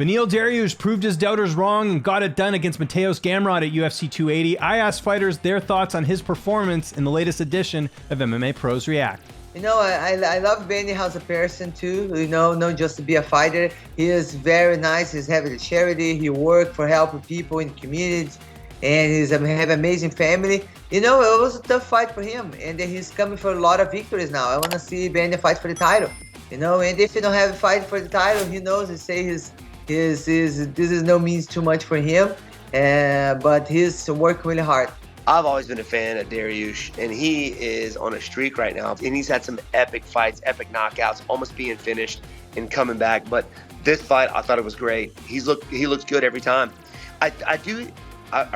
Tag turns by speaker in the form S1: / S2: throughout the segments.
S1: Beneil Dariush proved his doubters wrong and got it done against Mateusz Gamrot at UFC 280. I asked fighters their thoughts on his performance in the latest edition of MMA Pros React.
S2: I love Benny as a person too, not just to be a fighter. He is very nice. He's having a charity. He works for helping people in the communities, and he's have an amazing family. It was a tough fight for him, and he's coming for a lot of victories now. I want to see Benny fight for the title, and if he don't have a fight for the title, he knows he say this is no means too much for him, but he's working really hard.
S3: I've always been a fan of Dariush, and he is on a streak right now. And he's had some epic fights, epic knockouts, almost being finished and coming back. But this fight, I thought it was great. He looks good every time. I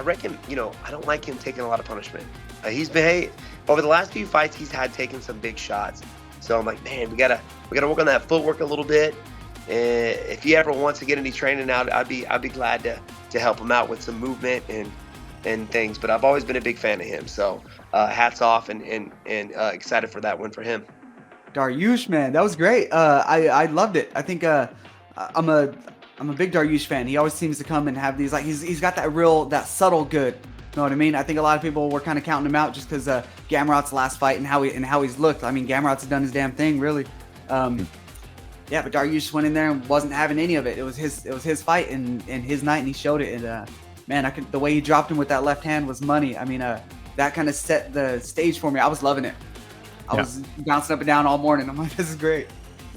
S3: reckon, I don't like him taking a lot of punishment. Over the last few fights, he's had taken some big shots. So I'm like, man, we gotta work on that footwork a little bit. And if he ever wants to get any training out, I'd be glad to help him out with some movement and things. But I've always been a big fan of him. So hats off and excited for that win for him.
S4: Dariush, man, that was great. I loved it. I think I'm a big Dariush fan. He always seems to come and have these, like, he's got that subtle good. You know what I mean? I think a lot of people were kind of counting him out just because Gamrot's last fight and how he's looked. I mean, Gamrot's done his damn thing, really. Yeah, but Dariush went in there and wasn't having any of it. It was his fight and his night, and he showed it. And man, the way he dropped him with that left hand was money. I mean, that kind of set the stage for me. I was loving it. I was bouncing up and down all morning. I'm like, this is great.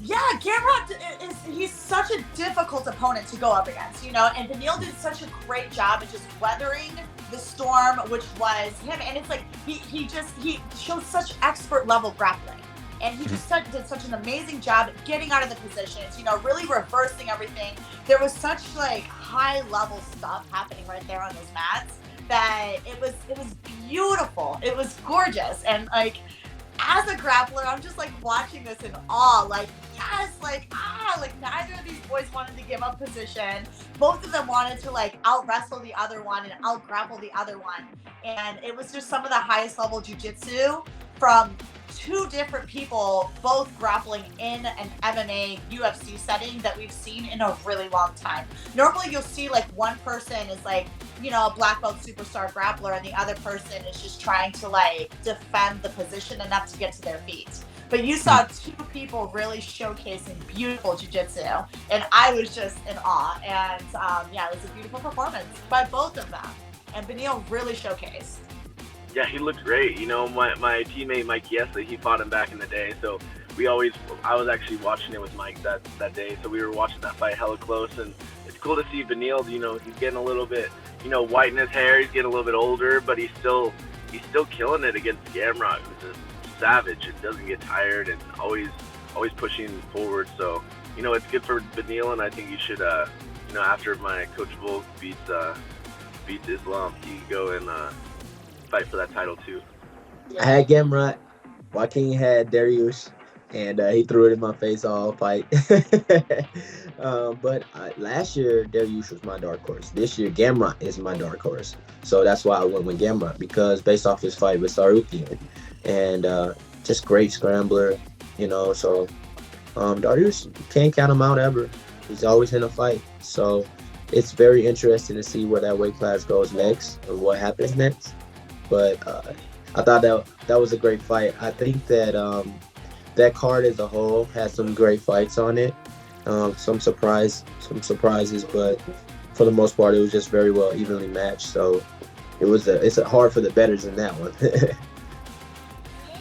S5: Yeah, Gamrot he's such a difficult opponent to go up against, and Beneil did such a great job of just weathering the storm, which was him. And it's like he showed such expert level grappling. And he just did such an amazing job at getting out of the positions, really reversing everything. There was such high level stuff happening right there on those mats that it was beautiful. It was gorgeous. And as a grappler, I'm just watching this in awe. Neither of these boys wanted to give up position. Both of them wanted to out wrestle the other one and out grapple the other one. And it was just some of the highest level jiu-jitsu from two different people, both grappling in an MMA UFC setting that we've seen in a really long time. Normally you'll see one person is a black belt superstar grappler and the other person is just trying to defend the position enough to get to their feet. But you saw two people really showcasing beautiful jiu-jitsu, and I was just in awe. And it was a beautiful performance by both of them. And Beneil really showcased.
S6: Yeah, he looked great. My teammate Mike Yesa, he fought him back in the day. So I was actually watching it with Mike that day. So we were watching that fight hella close, and it's cool to see Beneil. He's getting a little bit, white in his hair. He's getting a little bit older, but he's still killing it against Gamrot, who's a savage and doesn't get tired and always pushing forward. So it's good for Beneil, and I think you should after my Coach Volk beats Islam, he can go and fight for that title too.
S7: I had Gamrot, Joaquin had Dariush, and he threw it in my face all fight. But last year Dariush was my dark horse. This year Gamrot is my dark horse. So that's why I went with Gamrot, because based off his fight with Sarukian, and just great scrambler, So Dariush, you can't count him out ever. He's always in a fight. So it's very interesting to see where that weight class goes next and what happens next. But I thought that was a great fight. I think that that card as a whole has some great fights on it. Some surprises, but for the most part, it was just very well evenly matched. So it's hard for the bettors in that one.
S8: It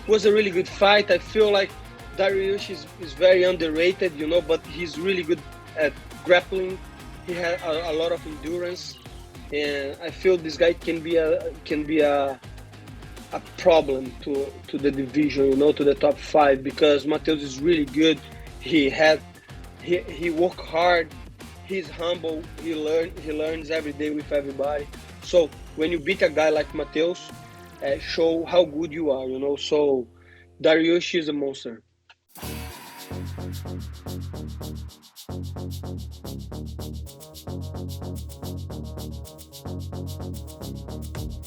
S8: was a really good fight. I feel like Dariush is very underrated, but he's really good at grappling. He had a lot of endurance. And I feel this guy can be a problem to the division, to the top 5, because Mateusz is really good. He worked hard. He's humble. He learns every day with everybody. So when you beat a guy like Mateusz, show how good you are. So Dariush is a monster.